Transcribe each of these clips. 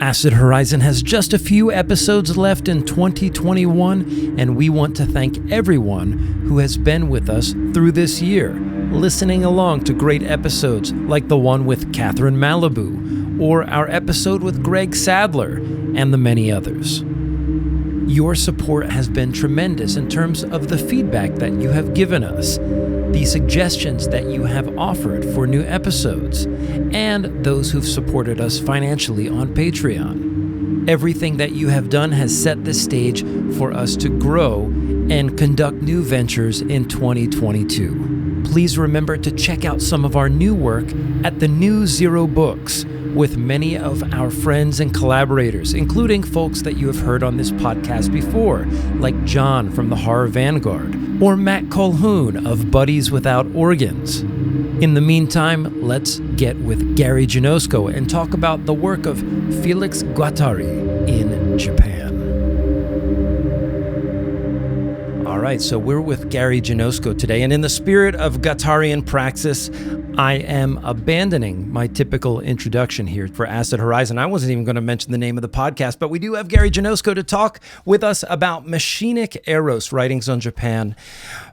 Acid Horizon has just a few episodes left in 2021, and we want to thank everyone who has been with us through this year, listening along to great episodes like the one with Catherine Malibu, or our episode with Greg Sadler, and the many others. Your support has been tremendous in terms of the feedback that you have given us, the suggestions that you have offered for new episodes, and those who've supported us financially on Patreon. Everything that you have done has set the stage for us to grow and conduct new ventures in 2022. Please remember to check out some of our new work at the New Zero Books with many of our friends and collaborators, including folks that you have heard on this podcast before, like John from the Horror Vanguard, or Matt Colhoun of Buddies Without Organs. In the meantime, let's get with Gary Genosko and talk about the work of Felix Guattari in Japan. All right, so we're with Gary Genosko today, and in the spirit of Guattarian praxis, I am abandoning my typical introduction here for Acid Horizon. I wasn't even going to mention the name of the podcast, but we do have Gary Genosko to talk with us about Machinic Eros, Writings on Japan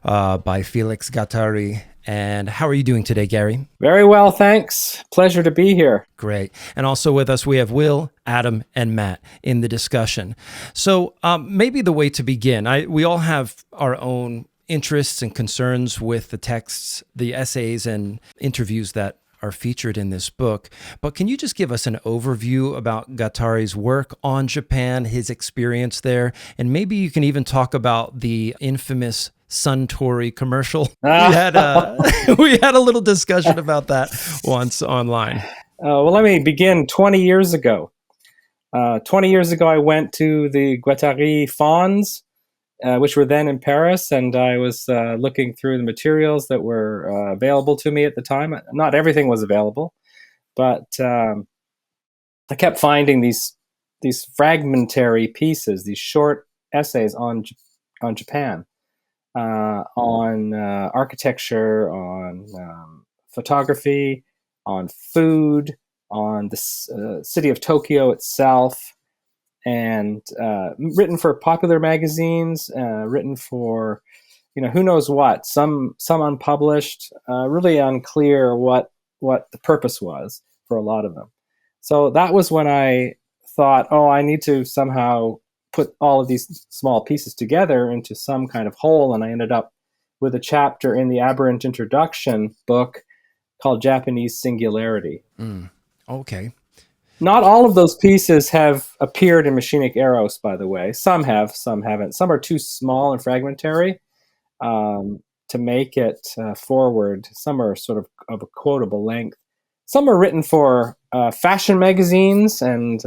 by Felix Guattari. And how are you doing today, Gary? Very well, thanks. Pleasure to be here. Great. And also with us, we have Will, Adam, and Matt in the discussion. So maybe the way to begin, we all have our own interests and concerns with the texts, the essays, and interviews that are featured in this book. But can you just give us an overview about Guattari's work on Japan, his experience there, and maybe you can even talk about the infamous suntory commercial. We had a little discussion about that once online. Well, let me begin 20 years ago. 20 years ago, I went to the Guattari Fonds, which were then in Paris, and I was looking through the materials that were available to me at the time. Not everything was available, but I kept finding these fragmentary pieces, these short essays on Japan, on architecture, on photography, on food, on the city of Tokyo itself, and written for popular magazines, written for, who knows what, some unpublished, really unclear what the purpose was for a lot of them. So that was when I thought, I need to somehow put all of these small pieces together into some kind of whole, and I ended up with a chapter in the Aberrant Introduction book called Japanese Singularity. Okay. Not all of those pieces have appeared in Machinic Eros, by the way. Some have, some haven't. Some are too small and fragmentary to make it forward. Some are sort of a quotable length. Some are written for fashion magazines, and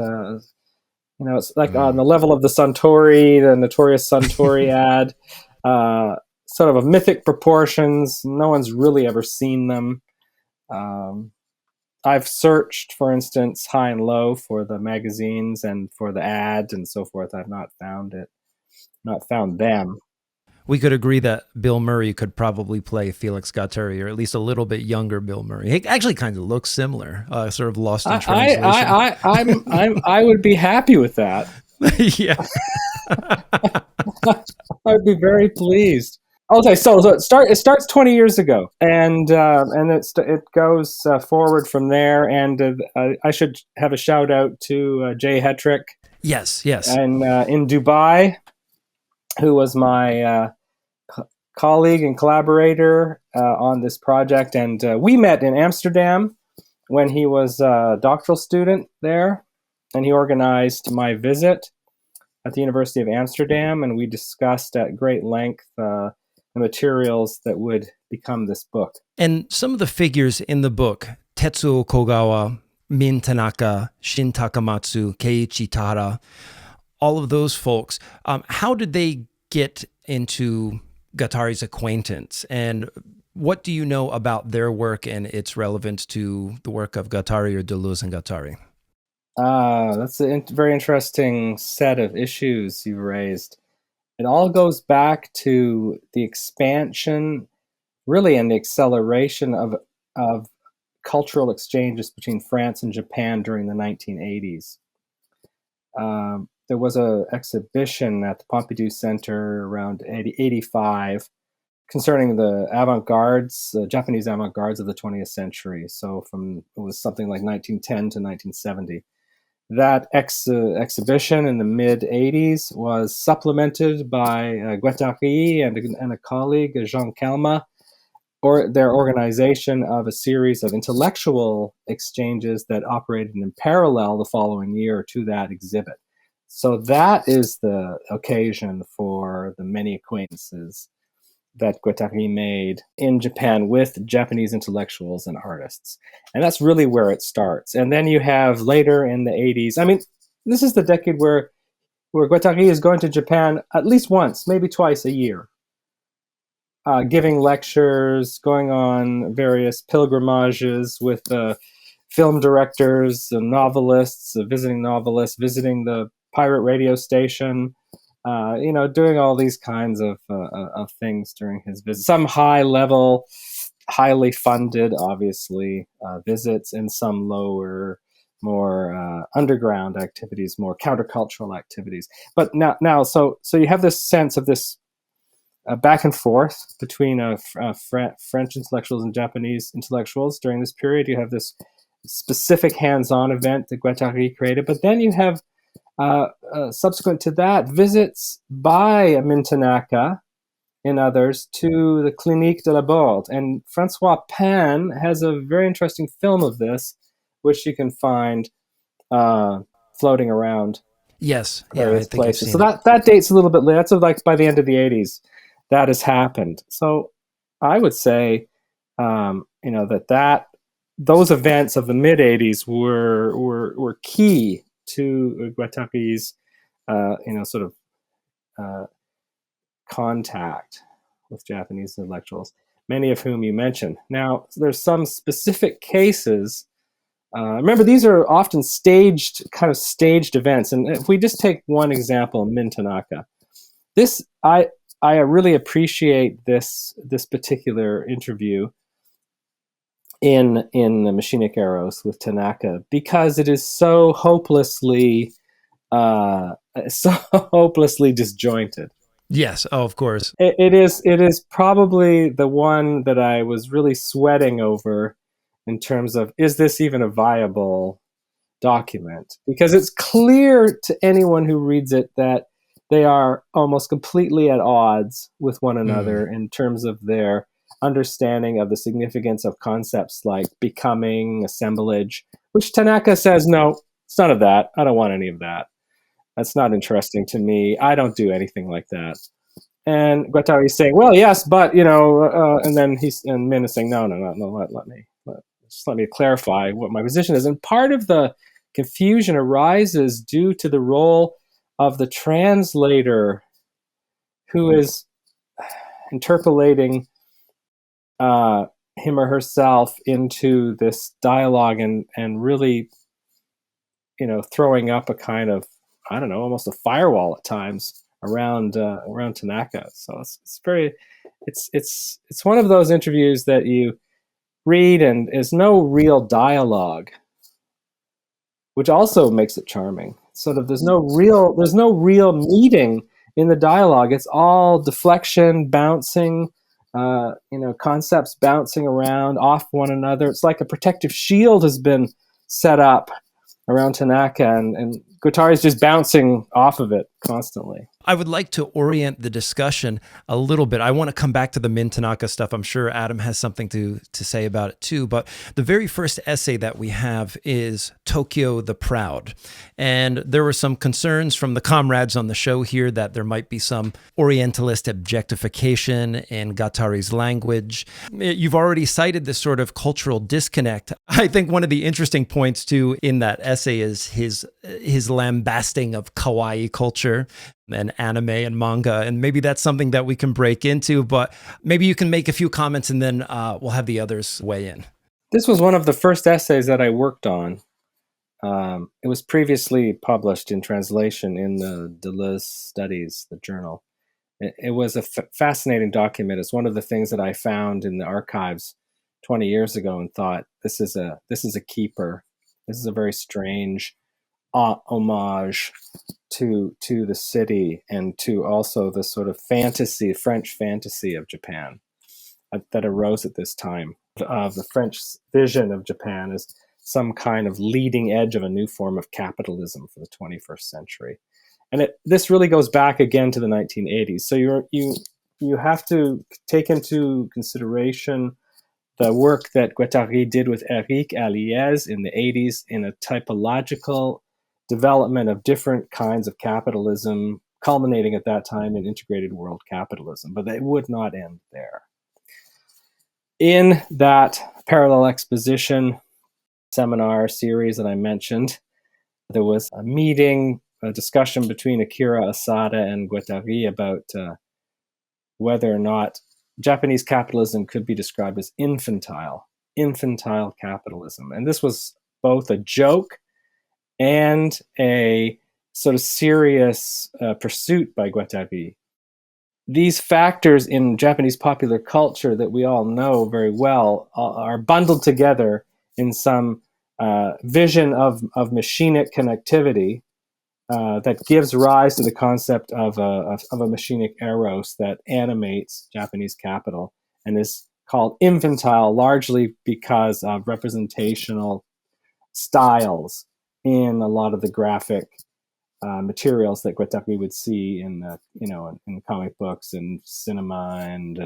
it's like on the level of the suntory, the notorious suntory ad, sort of mythic proportions. No one's really ever seen them. I've searched, for instance, high and low for the magazines and for the ads and so forth. I've not found them. We could agree that Bill Murray could probably play Felix Guattari, or at least a little bit younger Bill Murray. He actually kind of looks similar, sort of lost in translation. I would be happy with that. Yeah. I'd be very pleased. Okay, so it starts 20 years ago, and it goes forward from there. And I should have a shout out to Jay Hetrick. Yes. And in Dubai, who was my colleague and collaborator on this project, and we met in Amsterdam when he was a doctoral student there, and he organized my visit at the University of Amsterdam, and we discussed at great length the materials that would become this book. And some of the figures in the book, Tetsuo Kogawa, Min Tanaka, Shin Takamatsu, Keiichi Tara, all of those folks, how did they get into Guattari's acquaintance? And what do you know about their work and its relevance to the work of Guattari or Deleuze and Guattari? That's a very interesting set of issues you've raised. It all goes back to the expansion, really, and the acceleration of cultural exchanges between France and Japan during the 1980s. there was an exhibition at the Pompidou Center around 85 concerning the avant-gardes, Japanese avant-gardes of the 20th century. So it was something like 1910 to 1970. That exhibition in the mid-'80s was supplemented by Guattari and a colleague, Jean Calma, or their organization of a series of intellectual exchanges that operated in parallel the following year to that exhibit. So that is the occasion for the many acquaintances that Guattari made in Japan with Japanese intellectuals and artists. And that's really where it starts. And then you have later in the 80s, I mean, this is the decade where Guattari is going to Japan at least once, maybe twice a year, giving lectures, going on various pilgrimages with film directors and novelists, visiting the pirate radio station, doing all these kinds of things during his visit. Some high-level, highly funded, obviously, visits, and some lower, more underground activities, more countercultural activities. But now, so you have this sense of this back and forth between French intellectuals and Japanese intellectuals during this period. You have this specific hands-on event that Guattari created, but then you have subsequent to that, visits by Min Tanaka and others to the Clinique de la Borde. And Francois Pan has a very interesting film of this, which you can find floating around Yes, various I think places. I've So seen that dates a little bit later. That's like by the end of the 80s that has happened. So I would say, that those events of the mid 80s were key to Guattari's, contact with Japanese intellectuals, many of whom you mentioned. Now, there's some specific cases. Remember, these are often staged events. And if we just take one example, Min Tanaka, I really appreciate this particular interview in the Machinic Eros with Tanaka because it is so hopelessly disjointed. Yes, oh, of course. It is probably the one that I was really sweating over in terms of, is this even a viable document? Because it's clear to anyone who reads it that they are almost completely at odds with one another in terms of their understanding of the significance of concepts like becoming, assemblage, which Tanaka says, no, it's none of that. I don't want any of that. That's not interesting to me. I don't do anything like that. And Guattari is saying, well, yes, but, and then Min is saying, no, let me clarify what my position is. And part of the confusion arises due to the role of the translator who is interpolating him or herself into this dialogue and really, throwing up a kind of, I don't know, almost a firewall at times around Tanaka. So it's one of those interviews that you read and there's no real dialogue, which also makes it charming. Sort of there's no real meeting in the dialogue. It's all deflection, bouncing, concepts bouncing around off one another. It's like a protective shield has been set up around Tanaka, and Guattari is just bouncing off of it constantly. I would like to orient the discussion a little bit. I want to come back to the Min Tanaka stuff. I'm sure Adam has something to say about it too. But the very first essay that we have is Tokyo the Proud. And there were some concerns from the comrades on the show here that there might be some Orientalist objectification in Guattari's language. You've already cited this sort of cultural disconnect. I think one of the interesting points too in that essay is his lambasting of kawaii culture and anime and manga, and maybe that's something that we can break into, but maybe you can make a few comments and then we'll have the others weigh in. This was one of the first essays that I worked on. It was previously published in translation in the Deleuze Studies, the journal. It was a fascinating document. It's one of the things that I found in the archives 20 years ago and thought, this is a keeper. This is a very strange homage to the city and to also the sort of fantasy, French fantasy of Japan that arose at this time, of the French vision of Japan as some kind of leading edge of a new form of capitalism for the 21st century. And this really goes back again to the 1980s. So you have to take into consideration the work that Guattari did with Éric Aliès in the 80s in a typological development of different kinds of capitalism, culminating at that time in integrated world capitalism. But it would not end there. In that parallel exposition seminar series that I mentioned, there was a discussion between Akira Asada and Guattari about whether or not Japanese capitalism could be described as infantile capitalism. And this was both a joke and a sort of serious pursuit by Guattari. These factors in Japanese popular culture that we all know very well are bundled together in some vision of machinic connectivity that gives rise to the concept of a Machinic Eros that animates Japanese capital and is called infantile largely because of representational styles in a lot of the graphic materials that Guattari would see in comic books and cinema and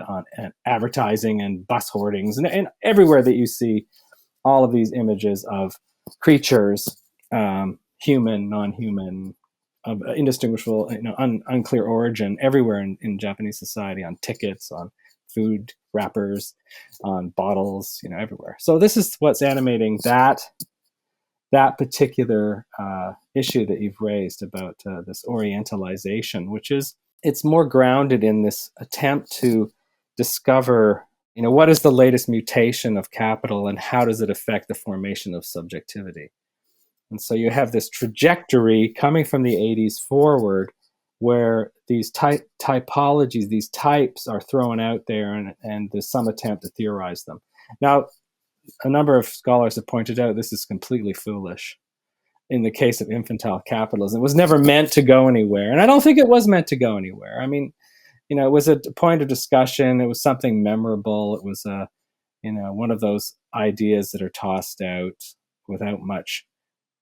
advertising and bus hoardings and everywhere that you see all of these images of creatures, human, non-human, of indistinguishable, unclear origin, everywhere in Japanese society, on tickets, on food wrappers, on bottles, everywhere. So this is what's animating that particular issue that you've raised about this orientalization, which it's more grounded in this attempt to discover, what is the latest mutation of capital and how does it affect the formation of subjectivity. And so you have this trajectory coming from the 80s forward where these typologies, these types are thrown out there and there's some attempt to theorize them. Now, a number of scholars have pointed out this is completely foolish in the case of infantile capitalism. It was never meant to go anywhere. And I don't think it was meant to go anywhere. I mean, it was a point of discussion. It was something memorable. It was one of those ideas that are tossed out without much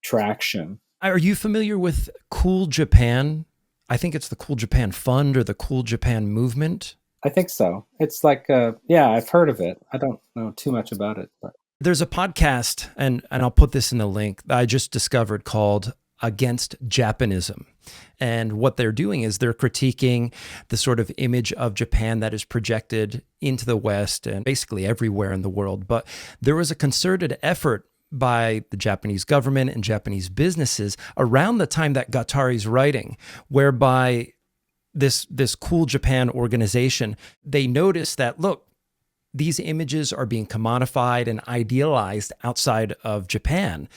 traction. Are you familiar with Cool Japan? I think it's the Cool Japan Fund or the Cool Japan Movement. I think so. It's like, I've heard of it. I don't know too much about it. But there's a podcast, and I'll put this in the link, that I just discovered called Against Japanism. And what they're doing is they're critiquing the sort of image of Japan that is projected into the West and basically everywhere in the world. But there was a concerted effort by the Japanese government and Japanese businesses around the time that Guattari's writing, whereby this Cool Japan organization, they noticed that, look, these images are being commodified and idealized outside of Japan.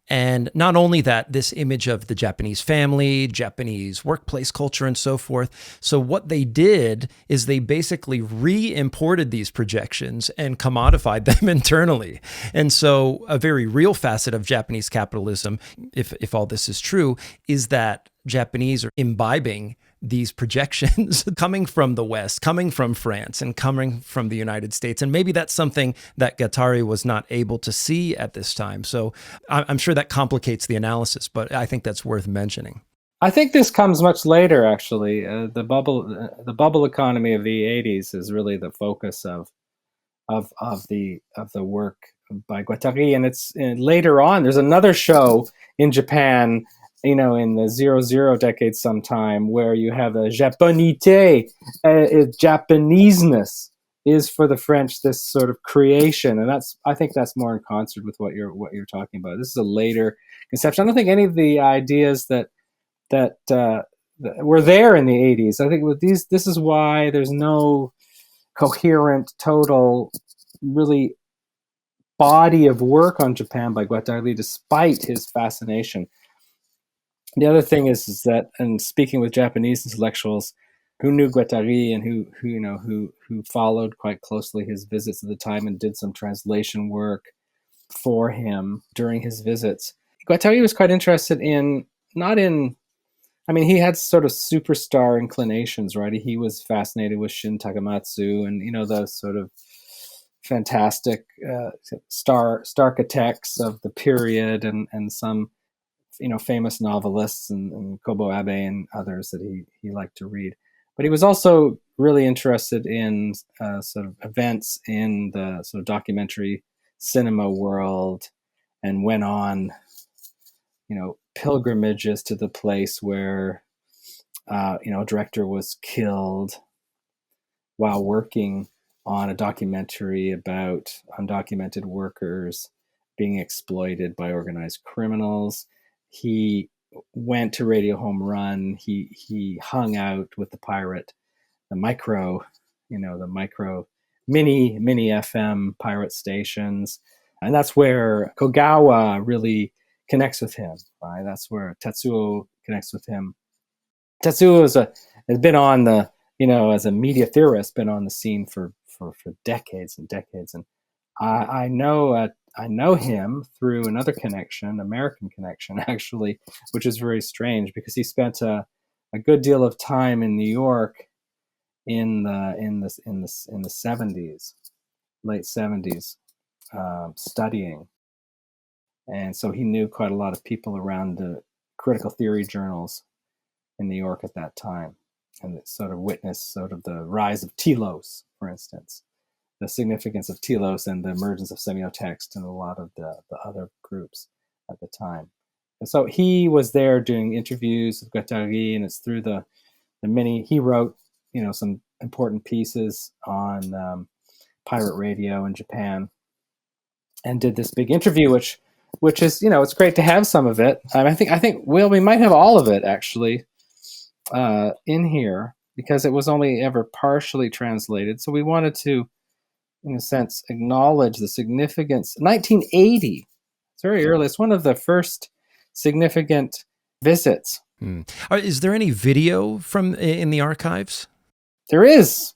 And not only that, this image of the Japanese family, Japanese workplace culture, and so forth. So what they did is they basically re-imported these projections and commodified them internally. And so a very real facet of Japanese capitalism, if all this is true, is that Japanese are imbibing these projections coming from the West, coming from France, and coming from the United States. And maybe that's something that Guattari was not able to see at this time. So I'm sure that complicates the analysis, but I think that's worth mentioning. I think this comes much later, actually. The bubble economy of the 80s is really the focus of the work by Guattari. And it's later on, there's another show in Japan, in the 00 decade sometime, where you have a Japanité, Japaneseness is for the French this sort of creation, and I think that's more in concert with what you're talking about. This is a later conception. I don't think any of the ideas that were there in the 80s. I think with this is why there's no coherent, total, really body of work on Japan by Guattari, despite his fascination. The other thing is that, and speaking with Japanese intellectuals who knew Guattari and who followed quite closely his visits at the time and did some translation work for him during his visits, Guattari was quite interested in, not in, I mean, he had sort of superstar inclinations, right? He was fascinated with Shin Takamatsu and, the sort of fantastic star architects of the period, and some, famous novelists, and Kobo Abe and others that he liked to read. But he was also really interested in sort of events in the sort of documentary cinema world, and went on, pilgrimages to the place where, a director was killed while working on a documentary about undocumented workers being exploited by organized criminals. He went to Radio Home Run. He hung out with the pirate, the micro mini FM pirate stations, and that's where Kogawa really connects with him. Right, that's where Tetsuo connects with him. Tetsuo has been on the, as a media theorist, been on the scene for decades and decades, and I know him through another connection, American connection, actually, which is very strange because he spent a good deal of time in New York in the 70s, late 70s, studying, and so he knew quite a lot of people around the critical theory journals in New York at that time, and sort of witnessed sort of the rise of telos, for instance, the significance of telos and the emergence of semiotext and a lot of the other groups at the time. And so he was there doing interviews with Guattari, and it's through the many, he wrote, some important pieces on pirate radio in Japan, and did this big interview, which is, it's great to have some of it. I think we might have all of it actually in here, because it was only ever partially translated. So we wanted to, in a sense, acknowledge the significance. 1980, it's very early. It's one of the first significant visits. Is there any video from in the archives? There is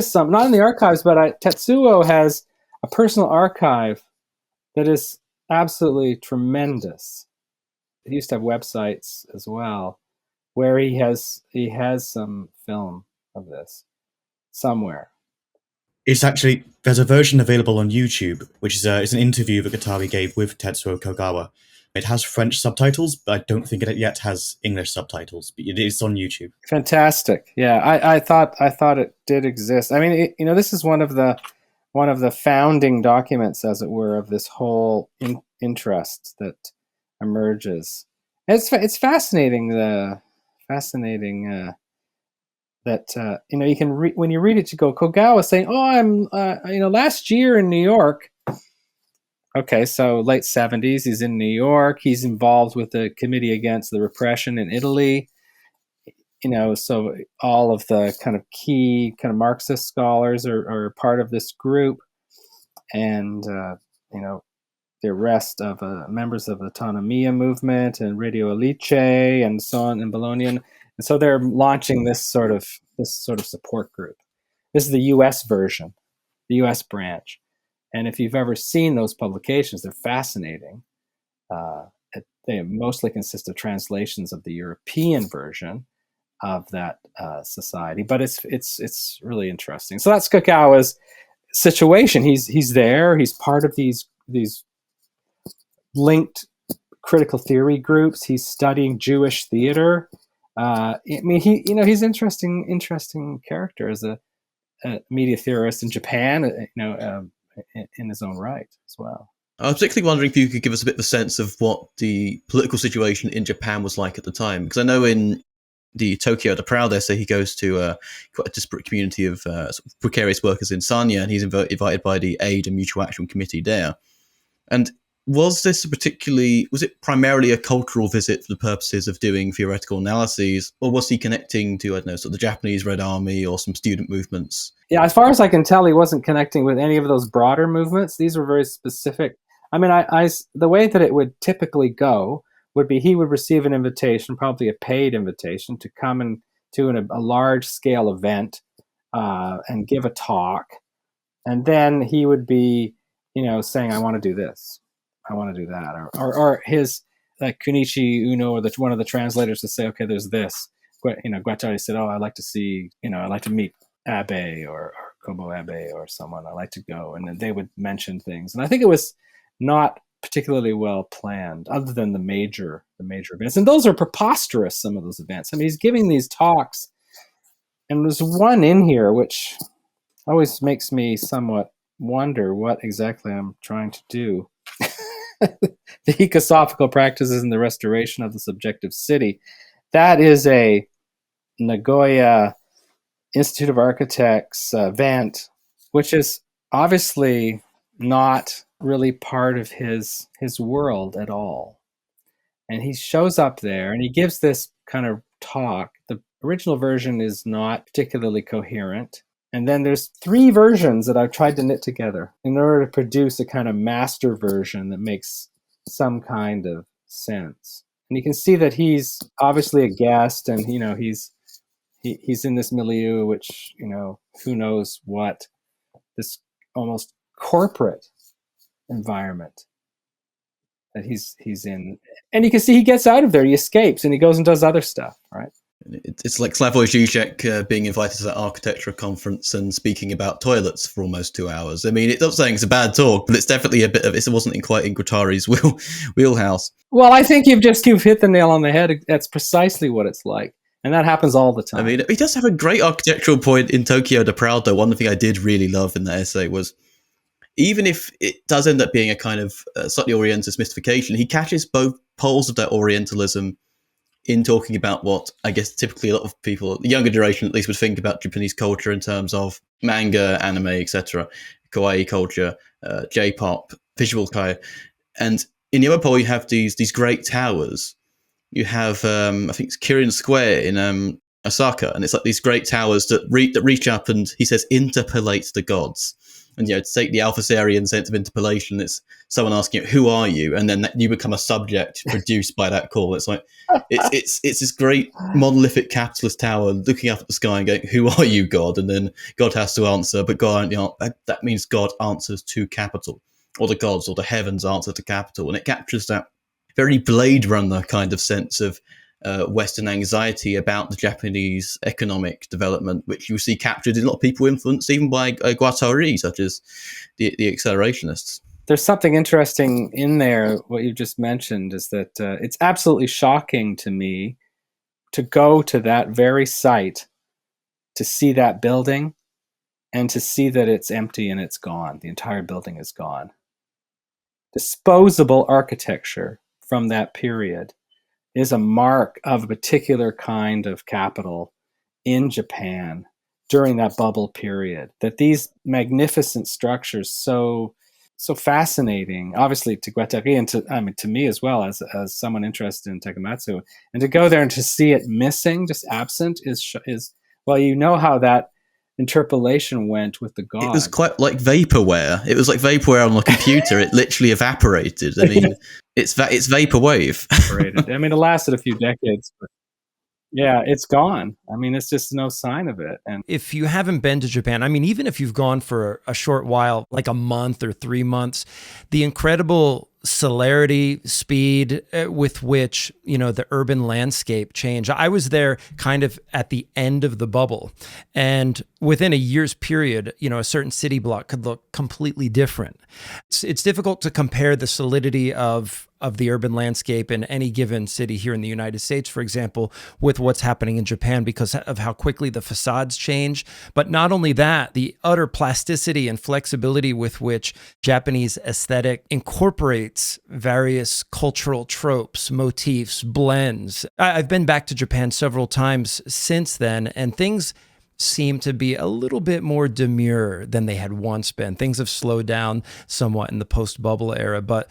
some, not in the archives, but Tetsuo has a personal archive that is absolutely tremendous. He used to have websites as well, where he has some film of this somewhere. There's a version available on YouTube, which is it's an interview that Guattari gave with Tetsuo Kogawa. It has French subtitles, but I don't think it yet has English subtitles. But it is on YouTube. Fantastic! Yeah, I thought it did exist. I mean, this is one of the founding documents, as it were, of this whole interest that emerges. It's fascinating. That you can read, when you read it, you go, Kogawa saying, "Oh, I'm last year in New York." Okay, so late 70s, he's in New York. He's involved with the Committee Against the Repression in Italy. So all of the kind of key kind of Marxist scholars are part of this group, and the arrest of members of the Autonomia movement and Radio Alice and so on in Bologna. And so they're launching this sort of support group. This is the U.S. version, the U.S. branch. And if you've ever seen those publications, they're fascinating. They mostly consist of translations of the European version of that society, but it's really interesting. So that's Kogawa's situation. He's there. He's part of these linked critical theory groups. He's studying Jewish theater. He's an interesting character as a media theorist in Japan. In his own right as well. I was particularly wondering if you could give us a bit of a sense of what the political situation in Japan was like at the time, because I know in the Tokyo the Proud essay he goes to quite a disparate community of sort of precarious workers in Sanya, and he's invited by the Aid and Mutual Action Committee there. And was it primarily a cultural visit for the purposes of doing theoretical analyses, or was he connecting to, I don't know, sort of the Japanese Red Army or some student movements? Yeah, as far as I can tell, he wasn't connecting with any of those broader movements. These were very specific. I mean, the way that it would typically go would be he would receive an invitation, probably a paid invitation, to come to a large-scale event and give a talk. And then he would be, saying, I want to do this. I want to do that. Or like Kunichi Uno or one of the translators to say, okay, there's this. Guattari said, oh, I'd like to meet Abe or Kobo Abe or someone. I like to go, and then they would mention things, and I think it was not particularly well planned, other than the major events, and those are preposterous. Some of those events. I mean, he's giving these talks, and there's one in here which always makes me somewhat wonder what exactly I'm trying to do. The ecosophical practices and the restoration of the subjective city. That is a Nagoya Institute of Architects event, which is obviously not really part of his world at all. And he shows up there and he gives this kind of talk. The original version is not particularly coherent. And then there's 3 versions that I've tried to knit together in order to produce a kind of master version that makes some kind of sense. And you can see that he's obviously a guest, and he's in this milieu, which who knows what, this almost corporate environment that he's in. And you can see he gets out of there, he escapes, and he goes and does other stuff, right? It's like Slavoj Žižek being invited to that architecture conference and speaking about toilets for almost 2 hours. I mean, it's not saying it's a bad talk, but it's definitely a bit of it wasn't quite in Guattari's wheelhouse. Well, I think you've hit the nail on the head. That's precisely what it's like, and that happens all the time. I mean, he does have a great architectural point in Tokyo the Proud, though. One thing I did really love in that essay was, even if it does end up being a kind of slightly Orientalist mystification, he catches both poles of that Orientalism in talking about what I guess typically a lot of people, the younger generation at least, would think about Japanese culture in terms of manga, anime, etc., kawaii culture, J-pop, visual kai. And in the other pole, you have these great towers. You have, I think it's Kirin Square in Osaka, and it's like these great towers that reach up and, he says, interpolate the gods. And to take the Alphasarian sense of interpolation, it's someone asking, "Who are you?" and then you become a subject produced by that call. It's like it's this great monolithic capitalist tower looking up at the sky and going, "Who are you, God?" And then God has to answer, but that means God answers to capital, or the gods or the heavens answer to capital, and it captures that very Blade Runner kind of sense of Western anxiety about the Japanese economic development, which you see captured in a lot of people influenced even by Guattari, such as the Accelerationists. There's something interesting in there. What you just mentioned is that it's absolutely shocking to me to go to that very site, to see that building, and to see that it's empty and it's gone. The entire building is gone. Disposable architecture from that period is a mark of a particular kind of capital in Japan during that bubble period. That these magnificent structures, so fascinating, obviously to Guattari and to me as well, as someone interested in Takamatsu, and to go there and to see it missing, just absent, is well, how that interpolation went with the god. It was quite like vaporware. It was like vaporware on a computer. It literally evaporated. I mean, it's vaporwave. I mean, it lasted a few decades, but yeah, it's gone. I mean, it's just no sign of it. And if you haven't been to Japan, I mean, even if you've gone for a short while, like a month or 3 months, the incredible celerity, speed with which, the urban landscape changed. I was there kind of at the end of the bubble, and within a year's period, a certain city block could look completely different. It's difficult to compare the solidity of the urban landscape in any given city here in the United States, for example, with what's happening in Japan because of how quickly the facades change. But not only that, the utter plasticity and flexibility with which Japanese aesthetic incorporates various cultural tropes, motifs, blends. I've been back to Japan several times since then, and things seem to be a little bit more demure than they had once been. Things have slowed down somewhat in the post-bubble era, but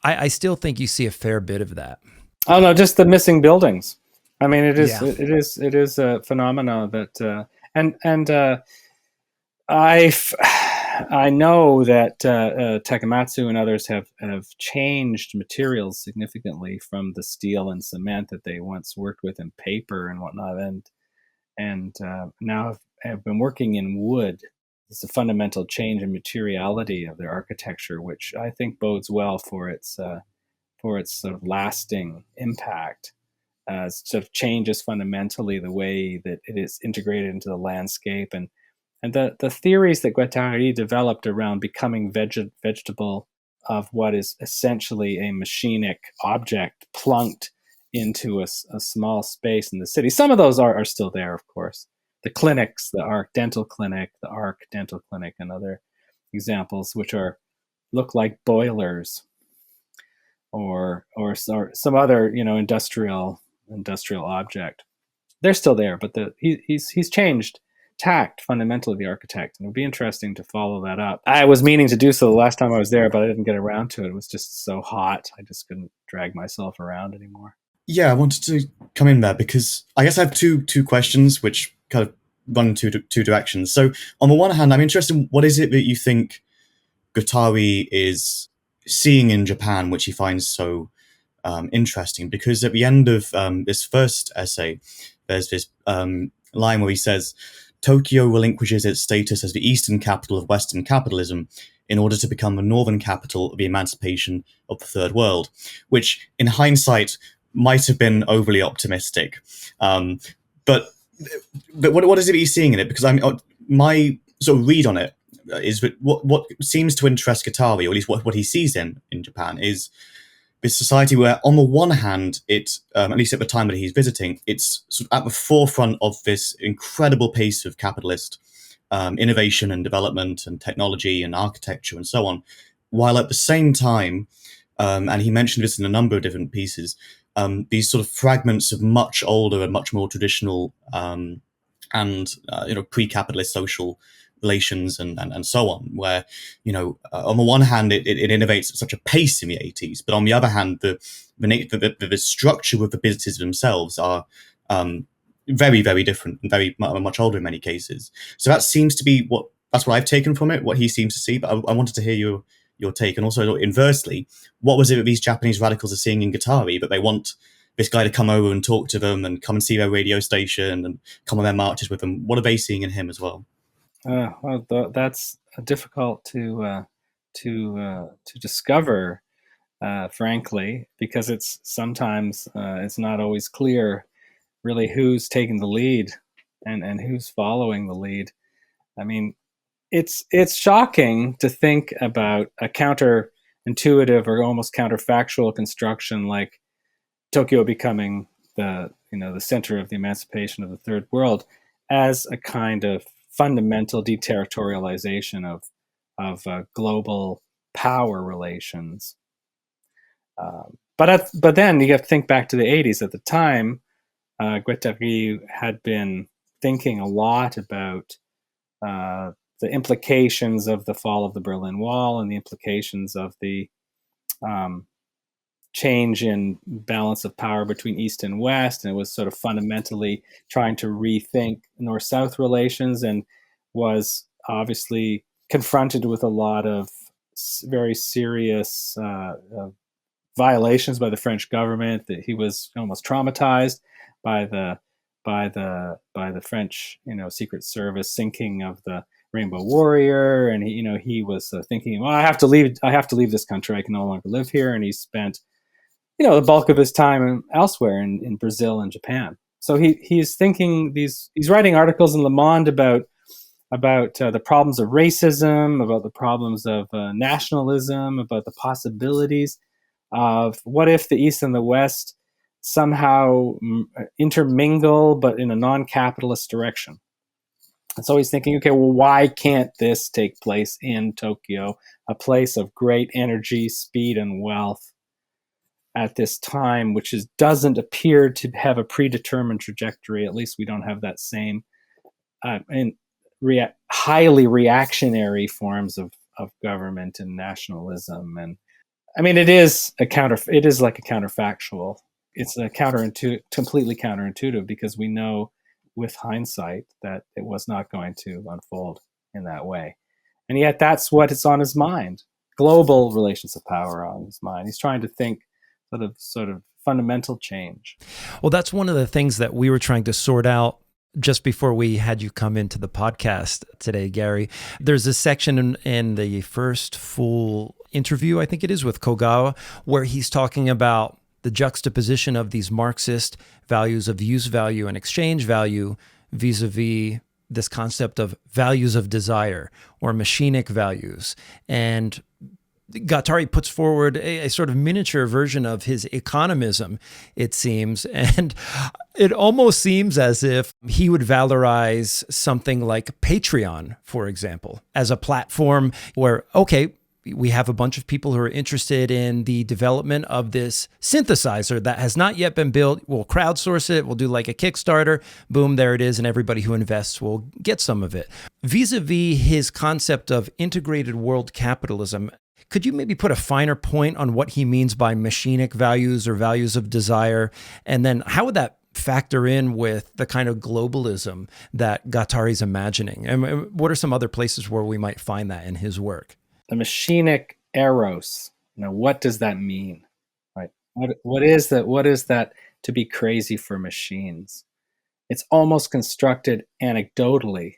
I still think you see a fair bit of that. Oh no, just the missing buildings. I mean, it is a phenomena that, I know that Takamatsu and others have changed materials significantly from the steel and cement that they once worked with in paper and whatnot, and now have been working in wood. It's a fundamental change in materiality of their architecture, which I think bodes well for its sort of lasting impact. Sort of changes fundamentally the way that it is integrated into the landscape, and the theories that Guattari developed around becoming vegetable of what is essentially a machinic object plunked into a small space in the city. Some of those are still there, of course. The clinics, the Arc Dental Clinic, the Arc Dental Clinic, and other examples, which look like boilers or some other industrial object. They're still there, but he's changed tact fundamentally, the architect, and it would be interesting to follow that up. I was meaning to do so the last time I was there, but I didn't get around to it. It was just so hot, I just couldn't drag myself around anymore. Yeah, I wanted to come in there because I guess I have two questions which kind of run in two directions. So on the one hand, I'm interested in what is it that you think Guattari is seeing in Japan, which he finds so interesting, because at the end of this first essay, there's this line where he says, Tokyo relinquishes its status as the eastern capital of Western capitalism in order to become the northern capital of the emancipation of the third world, which in hindsight might have been overly optimistic. But what is it he's seeing in it? Because my sort of read on it is that what seems to interest Guattari, or at least what he sees in Japan, is this society where, on the one hand, it, at least at the time that he's visiting, it's sort of at the forefront of this incredible pace of capitalist innovation and development and technology and architecture and so on, while at the same time, and he mentioned this in a number of different pieces, these sort of fragments of much older and much more traditional and pre-capitalist social relations and so on, where on the one hand it innovates at such a pace in the 80s, but on the other hand the structure of the businesses themselves are very, very different and very much older in many cases. So that seems to be that's what I've taken from it, what he seems to see. But I wanted to hear your take, and also inversely, what was it that these Japanese radicals are seeing in Guattari that they want this guy to come over and talk to them and come and see their radio station and come on their marches with them? What are they seeing in him as well? Well, that's difficult to discover, frankly, because it's sometimes it's not always clear really who's taking the lead and who's following the lead. I mean, it's shocking to think about a counterintuitive or almost counterfactual construction like Tokyo becoming the center of the emancipation of the third world as a kind of fundamental deterritorialization of global power relations. But then you have to think back to the 80s. At the time, Guattari had been thinking a lot about the implications of the fall of the Berlin Wall and the implications of the change in balance of power between East and West, and it was sort of fundamentally trying to rethink North-South relations, and was obviously confronted with a lot of very serious violations by the French government. That he was almost traumatized by the French Secret Service sinking of the Rainbow Warrior, and he was thinking, well, I have to leave this country. I can no longer live here, and he spent the bulk of his time elsewhere in Brazil and Japan. So he's thinking he's writing articles in Le Monde about the problems of racism, about the problems of nationalism, about the possibilities of what if the East and the West somehow intermingle, but in a non-capitalist direction. And so he's thinking, okay, well, why can't this take place in Tokyo, a place of great energy, speed, and wealth, at this time, which doesn't appear to have a predetermined trajectory. At least we don't have that same highly reactionary forms of government and nationalism. And I mean, it is like a counterfactual. It's completely counterintuitive, because we know with hindsight that it was not going to unfold in that way. And yet that's what is on his mind. Global relations of power on his mind. He's trying to think sort of fundamental change. Well, that's one of the things that we were trying to sort out just before we had you come into the podcast today, Gary. There's a section in the first full interview, I think it is, with Kogawa, where he's talking about the juxtaposition of these Marxist values of use value and exchange value vis-a-vis this concept of values of desire or machinic values. And Guattari puts forward a sort of miniature version of his economism, it seems. And it almost seems as if he would valorize something like Patreon, for example, as a platform where, okay, we have a bunch of people who are interested in the development of this synthesizer that has not yet been built. We'll crowdsource it. We'll do like a Kickstarter. Boom, there it is. And everybody who invests will get some of it. Vis-a-vis his concept of integrated world capitalism, could you maybe put a finer point on what he means by machinic values or values of desire? And then how would that factor in with the kind of globalism that Guattari's imagining? And what are some other places where we might find that in his work? The Machinic Eros. What does that mean? Right? What is that? What is that to be crazy for machines? It's almost constructed anecdotally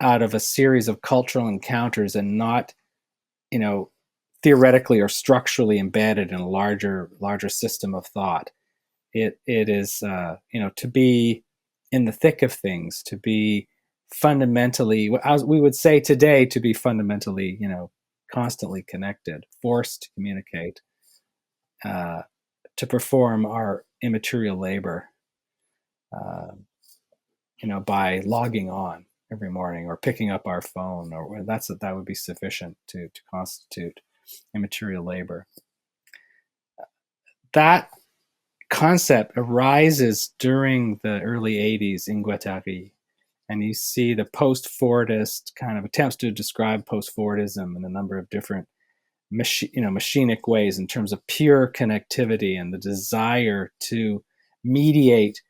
out of a series of cultural encounters and not, theoretically or structurally embedded in a larger system of thought. It is, to be in the thick of things, to be fundamentally, as we would say today, to be fundamentally, constantly connected, forced to communicate, to perform our immaterial labor, by logging on every morning or picking up our phone, or that would be sufficient to constitute immaterial labor. That concept arises during the early 80s in Guattari. And you see the post-Fordist kind of attempts to describe post-Fordism in a number of different machinic ways in terms of pure connectivity and the desire to mediate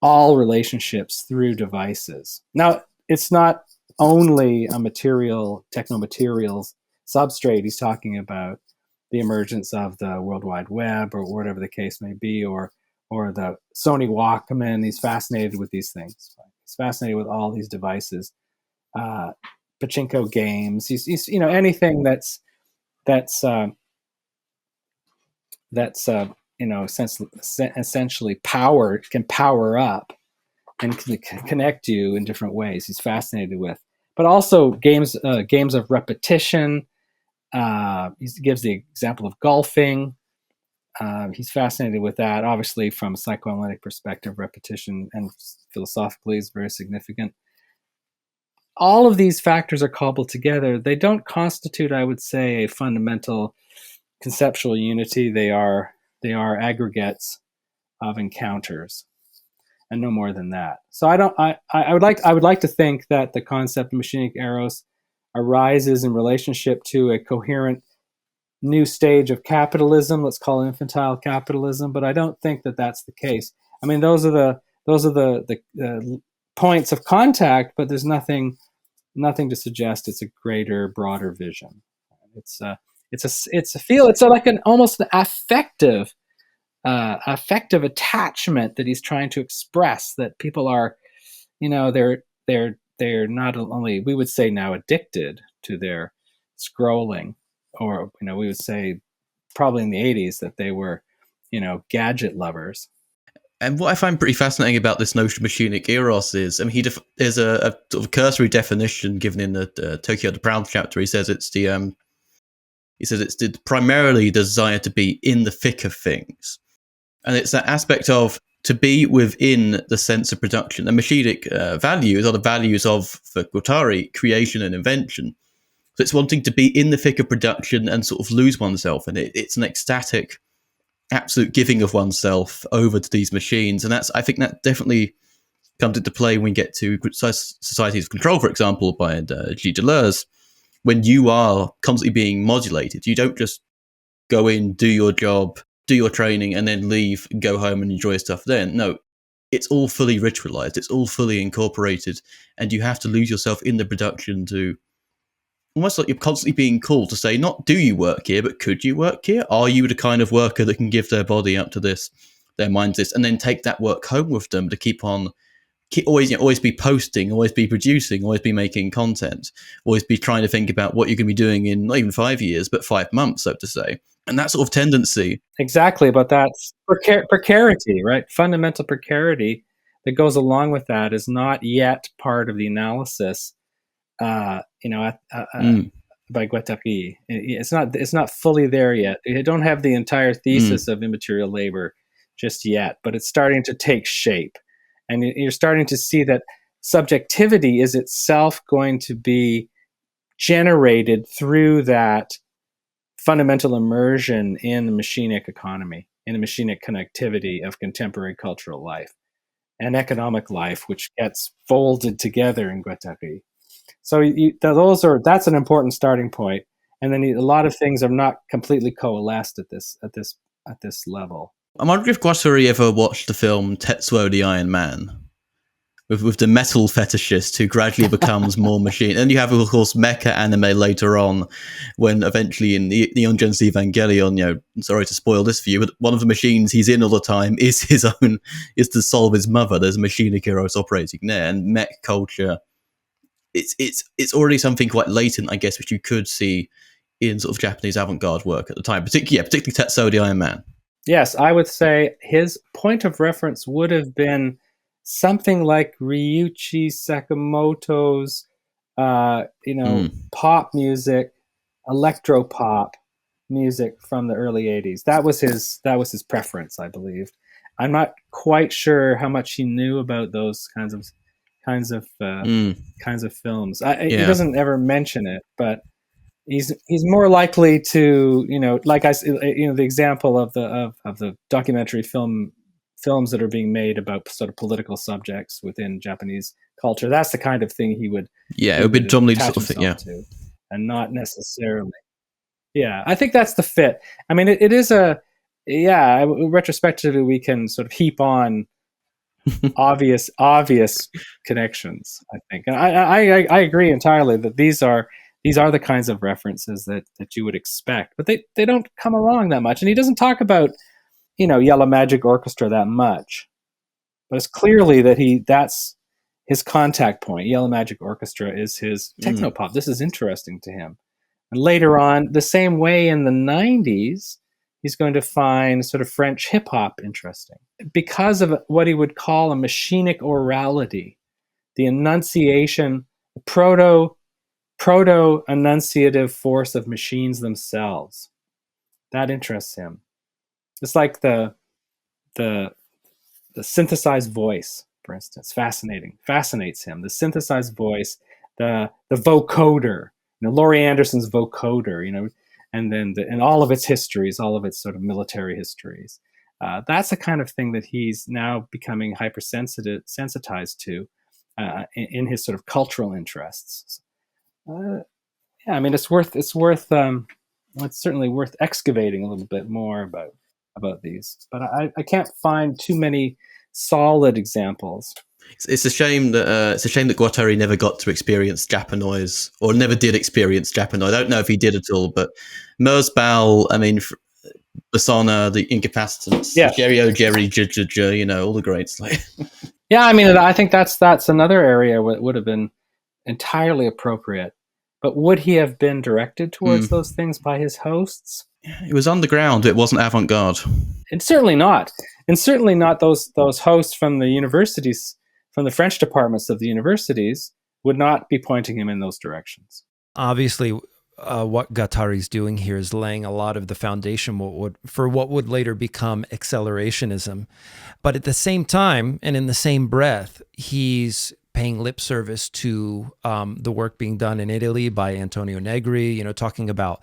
all relationships through devices. Now, it's not only a technomaterials substrate. He's talking about the emergence of the World Wide Web or whatever the case may be, or the Sony Walkman. He's fascinated with these things. He's fascinated with all these devices, pachinko games. He's anything that's essentially powered, can power up and can connect you in different ways. He's fascinated with, but also games of repetition. He gives the example of golfing. He's fascinated with that. Obviously, from a psychoanalytic perspective, repetition and philosophically is very significant. All of these factors are cobbled together. They don't constitute, I would say, a fundamental conceptual unity. They are aggregates of encounters, and no more than that. So I would like to think that the concept of Machinic Eros arises in relationship to a coherent new stage of capitalism. Let's call it infantile capitalism, but I don't think that that's the case. I mean, those are the points of contact, but there's nothing to suggest it's a greater, broader vision. It's like an almost affective attachment that he's trying to express, that people are, they're not only, we would say now, addicted to their scrolling, or we would say probably in the 80s that they were gadget lovers. And what I find pretty fascinating about this notion of Machinic Eros is, there's a sort of cursory definition given in the Tokyo the Proud chapter. He says it's the primarily desire to be in the thick of things, and it's that aspect of to be within the sense of production. And machinic values are the values of, for Guattari, creation and invention. So it's wanting to be in the thick of production and sort of lose oneself, and it's an ecstatic, absolute giving of oneself over to these machines. And I think that definitely comes into play when we get to Societies of Control, for example, by G. Deleuze. When you are constantly being modulated, you don't just go in, do your job, do your training, and then leave, go home and enjoy stuff then. No, it's all fully ritualized. It's all fully incorporated. And you have to lose yourself in the production to almost like you're constantly being called to say, not do you work here, but could you work here? Are you the kind of worker that can give their body up to this, their mind to this, and then take that work home with them to keep on always be posting, always be producing, always be making content, always be trying to think about what you're going to be doing in not even 5 years, but 5 months, so to say. And that sort of tendency. Exactly, but that's precarity, right? Fundamental precarity that goes along with that is not yet part of the analysis, by Guattari. It's not fully there yet. You don't have the entire thesis of immaterial labor just yet, but it's starting to take shape. And you're starting to see that subjectivity is itself going to be generated through that fundamental immersion in the machinic economy, in the machinic connectivity of contemporary cultural life and economic life, which gets folded together in Guattari. So that's an important starting point. And then a lot of things are not completely coalesced at this level. I wonder if Guattari ever watched the film Tetsuo the Iron Man, with the metal fetishist who gradually becomes more machine. And you have, of course, mecha anime later on, when eventually in the Neon Genesis Evangelion, sorry to spoil this for you, but one of the machines he's in all the time is his own, is to solve his mother. There's a Machinic Eros operating there, and mech culture, it's already something quite latent, I guess, which you could see in sort of Japanese avant-garde work at the time, particularly Tetsuo the Iron Man. Yes, I would say his point of reference would have been something like Ryuichi Sakamoto's, pop music, electro pop music from the early '80s. That was his preference, I believe. I'm not quite sure how much he knew about those kinds of films. He doesn't ever mention it, but he's more likely to, the example of the documentary films that are being made about sort of political subjects within Japanese culture. That's the kind of thing he would. Yeah, it would be dumbly sort of thing, to, and not necessarily. Yeah, I think that's the fit. I mean, it is retrospectively we can sort of heap on obvious connections, I think. And I agree entirely that these are the kinds of references that you would expect, but they don't come along that much. And he doesn't talk about, Yellow Magic Orchestra that much, but it's clearly that that's his contact point. Yellow Magic Orchestra is his technopop. This is interesting to him. And later on, the same way in the 90s, he's going to find sort of French hip hop interesting because of what he would call a machinic orality, the enunciation, proto-enunciative force of machines themselves. That interests him. It's like the synthesized voice, for instance, fascinates him. The synthesized voice, the vocoder, Laurie Anderson's vocoder, and then and all of its histories, all of its sort of military histories. That's the kind of thing that he's now becoming sensitized to in his sort of cultural interests. It's certainly worth excavating a little bit more about these, but I can't find too many solid examples. It's a shame that Guattari never got to experience Japanoise, or never did experience Japanoise. I don't know if he did at all, but Merzbow, Basana, the Incapacitants, Jerry, all the greats. Yeah, I think that's another area where it would have been entirely appropriate. But would he have been directed towards those things by his hosts? It was underground. It wasn't avant-garde. And certainly not. And certainly not those hosts from the universities, from the French departments of the universities, would not be pointing him in those directions. Obviously, what Guattari's doing here is laying a lot of the foundation for what would later become Accelerationism. But at the same time, and in the same breath, he's paying lip service to the work being done in Italy by Antonio Negri, talking about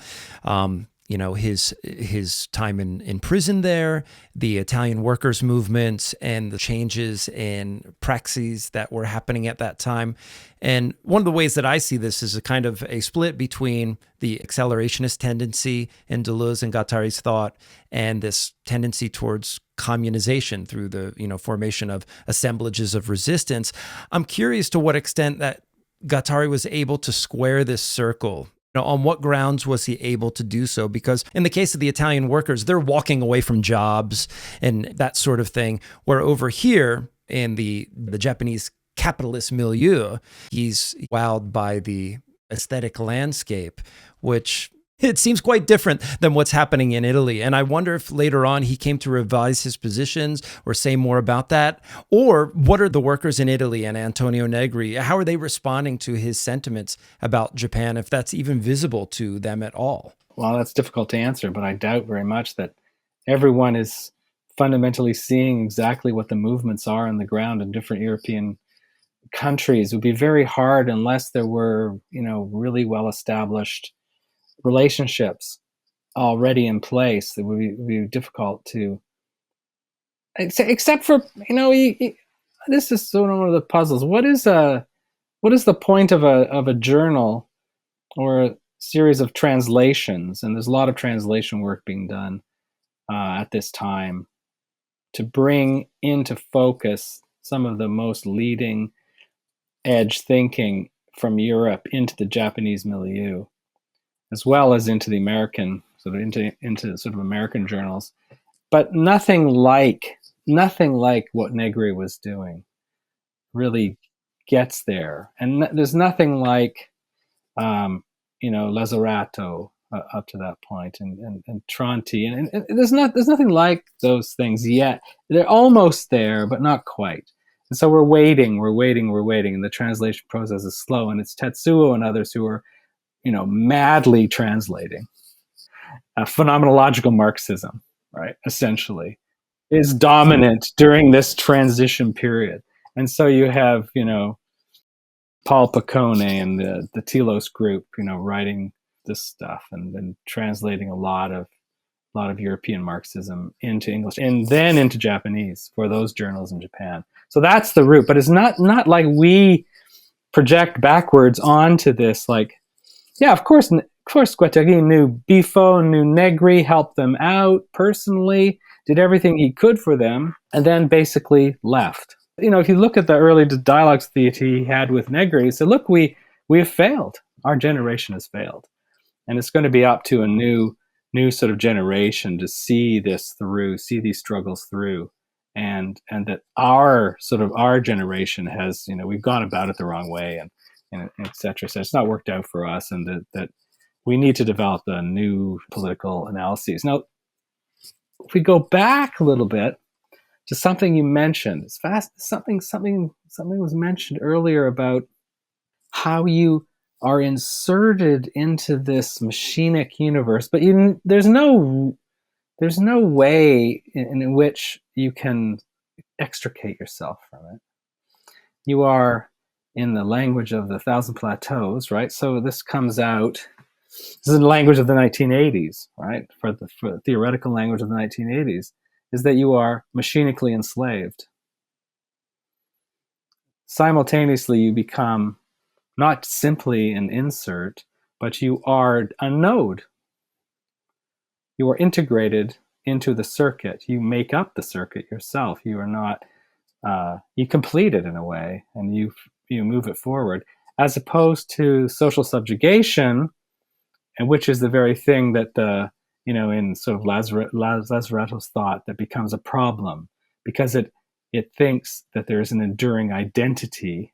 his time in prison there, the Italian workers' movement, and the changes in praxis that were happening at that time. And one of the ways that I see this is a kind of a split between the accelerationist tendency in Deleuze and Guattari's thought and this tendency towards communization through the formation of assemblages of resistance. I'm curious to what extent that Guattari was able to square this circle. On what grounds was he able to do so? Because in the case of the Italian workers, they're walking away from jobs and that sort of thing, where over here in the Japanese capitalist milieu. He's wowed by the aesthetic landscape, which it seems quite different than what's happening in Italy. And I wonder if later on he came to revise his positions or say more about that. Or what are the workers in Italy and Antonio Negri? How are they responding to his sentiments about Japan, if that's even visible to them at all? Well, that's difficult to answer, but I doubt very much that everyone is fundamentally seeing exactly what the movements are on the ground in different European countries. It would be very hard unless there were, really well-established relationships already in place. It would be difficult to, except for, this is sort of one of the puzzles. What is the point of a journal or a series of translations? And there's a lot of translation work being done at this time to bring into focus some of the most leading edge thinking from Europe into the Japanese milieu, as well as into the American, into sort of American journals. But nothing like what Negri was doing really gets there. And there's nothing like, Lazzarato up to that point, and Tronti, and there's nothing like those things yet. They're almost there, but not quite. And so we're waiting, and the translation process is slow. And it's Tetsuo and others who are, madly translating. Phenomenological Marxism, right, essentially, is dominant during this transition period. And so you have, Paul Piccone and the Telos group, writing this stuff and then translating a lot of European Marxism into English and then into Japanese for those journals in Japan. So that's the route, but it's not like we project backwards onto this. Like, yeah, of course, Guattari knew Bifo, knew Negri, helped them out personally, did everything he could for them, and then basically left. If you look at the early dialogues that he had with Negri, he said, look, we have failed. Our generation has failed. And it's going to be up to a new sort of generation to see this through, see these struggles through. And that our generation has, we've gone about it the wrong way, and et cetera. So it's not worked out for us, and that we need to develop a new political analyses. Now, if we go back a little bit to something you mentioned, it's fast. Something was mentioned earlier about how you are inserted into this machinic universe, but there's no way in which you can extricate yourself from it. You are in the language of the Thousand Plateaus, right? So this comes out. This is the language of the 1980s, right? For the theoretical language of the 1980s, is that you are machinically enslaved. Simultaneously, you become not simply an insert, but you are a node. You are integrated into the circuit. You make up the circuit yourself. You are not, you complete it in a way, and you move it forward, as opposed to social subjugation, and which is the very thing that in sort of Lazzarato's thought, that becomes a problem, because it thinks that there is an enduring identity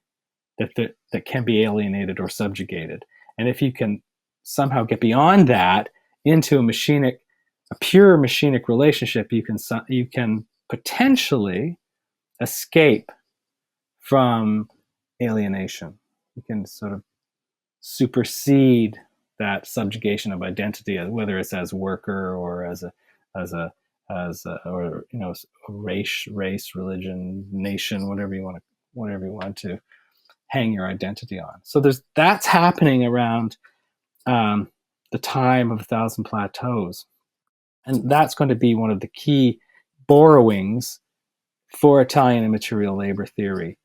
that can be alienated or subjugated. And if you can somehow get beyond that into a pure machinic relationship, you can potentially escape from alienation. You can sort of supersede that subjugation of identity, whether it's as worker or as a race, religion, nation, whatever you want to hang your identity on. So that's happening around the time of 1,000 Plateaus, and that's going to be one of the key borrowings for Italian immaterial labor theory.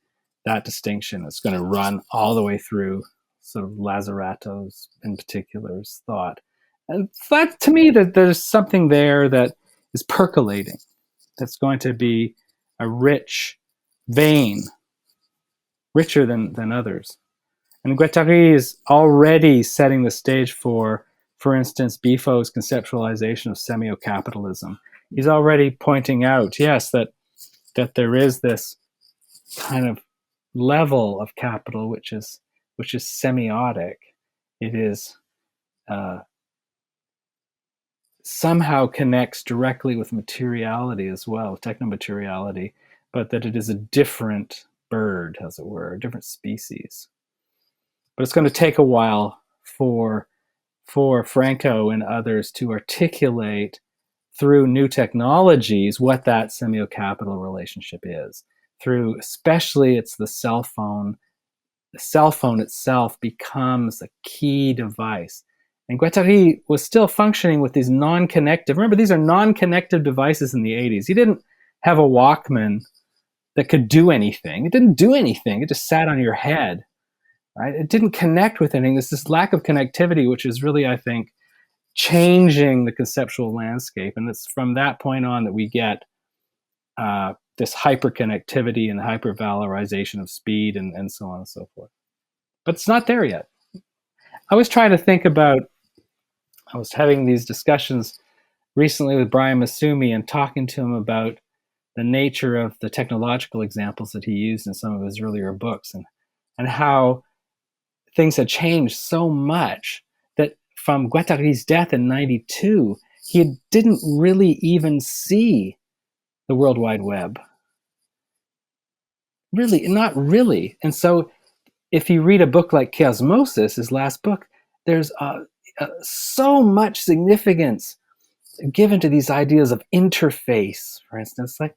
That distinction is going to run all the way through sort of Lazzarato's in particular's thought. And that, to me, that there's something there that is percolating, that's going to be a rich vein, richer than others. And Guattari is already setting the stage for instance, Bifo's conceptualization of semio-capitalism. He's already pointing out, yes, that there is this kind of level of capital which is semiotic. It is somehow connects directly with materiality as well, technomateriality, but that it is a different bird, as it were, a different species. But it's going to take a while for Franco and others to articulate through new technologies what that semio-capital relationship is. Through, especially, it's the cell phone. The cell phone itself becomes a key device. And Guattari was still functioning with these non-connective. Remember, these are non-connective devices in the 80s. He didn't have a Walkman that could do anything. It didn't do anything. It just sat on your head. Right? It didn't connect with anything. There's this lack of connectivity, which is really, I think, changing the conceptual landscape. And it's from that point on that we get this hyperconnectivity and hypervalorization of speed and so on and so forth. But it's not there yet. I was trying to think about, I was having these discussions recently with Brian Masumi and talking to him about the nature of the technological examples that he used in some of his earlier books, and how things had changed so much that from Guattari's death in 92, he didn't really even see the World Wide Web. Really, not really. And so if you read a book like Chiasmosis, his last book, there's so much significance given to these ideas of interface, for instance. Like,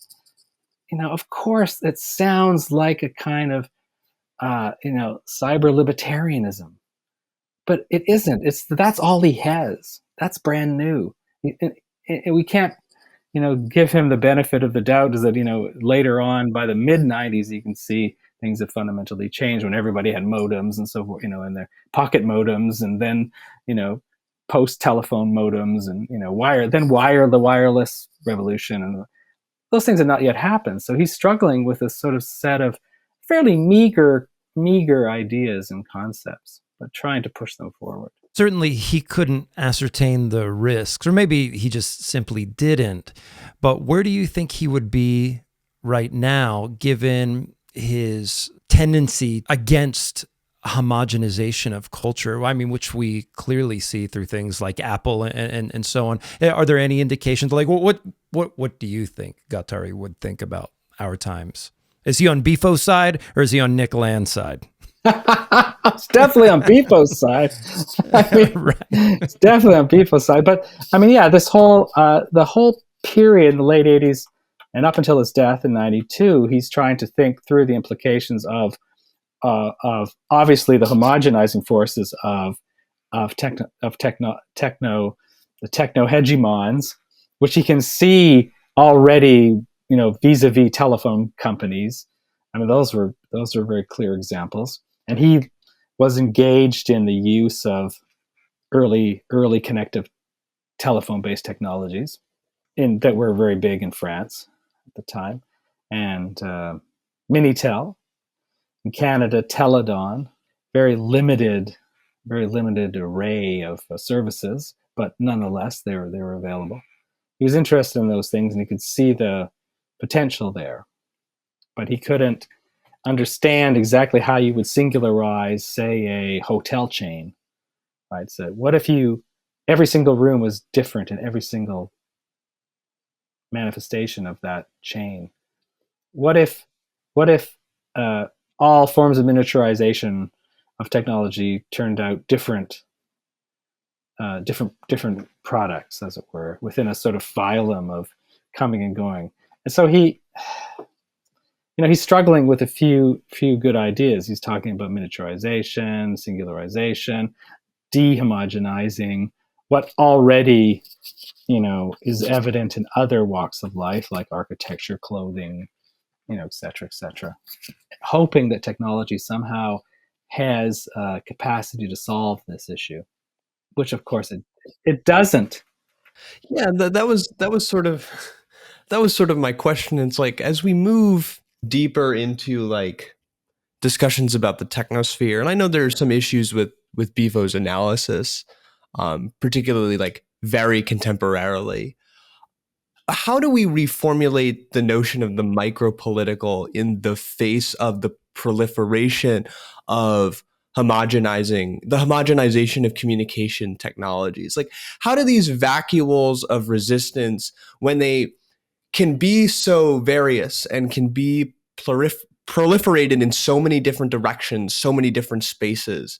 of course, it sounds like a kind of, cyber libertarianism, but it isn't. That's all he has. That's brand new. We can't, give him the benefit of the doubt. Is that later on, by the mid '90s, you can see things have fundamentally changed when everybody had modems and so forth, and their pocket modems, and then post telephone modems, and the wireless revolution, and those things have not yet happened. So he's struggling with this sort of set of fairly meager ideas and concepts, but trying to push them forward. Certainly, he couldn't ascertain the risks, or maybe he just simply didn't. But where do you think he would be right now, given his tendency against homogenization of culture? I mean, which we clearly see through things like Apple and so on. Are there any indications? Like, what do you think Guattari would think about our times? Is he on Bifo's side or is he on Nick Land's side? It's definitely on Bifo's side. Right. It's definitely on Bifo's side. But this whole the whole period in the late 80s and up until his death in 92, he's trying to think through the implications of obviously the homogenizing forces of the techno hegemons, which he can see already, vis-a-vis telephone companies. Those were very clear examples. And he was engaged in the use of early connective telephone-based technologies that were very big in France at the time, and Minitel. In Canada, Teledon, very limited array of services, but nonetheless, they were available. He was interested in those things, and he could see the potential there, but he couldn't understand exactly how you would singularize, say, a hotel chain. Right? So, what if every single room was different in every single manifestation of that chain? What if all forms of miniaturization of technology turned out different products, as it were, within a sort of phylum of coming and going? And so he's struggling with a few good ideas. He's talking about miniaturization, singularization, dehomogenizing what already, is evident in other walks of life, like architecture, clothing, et cetera, hoping that technology somehow has capacity to solve this issue, which of course it doesn't. Yeah, that was sort of my question. It's like, as we move deeper into like discussions about the technosphere, and I know there's some issues with Bifo's analysis, particularly like very contemporarily. How do we reformulate the notion of the micro-political in the face of the proliferation of the homogenization of communication technologies. Like, how do these vacuoles of resistance, when they can be so various and can be proliferated in so many different directions, so many different spaces,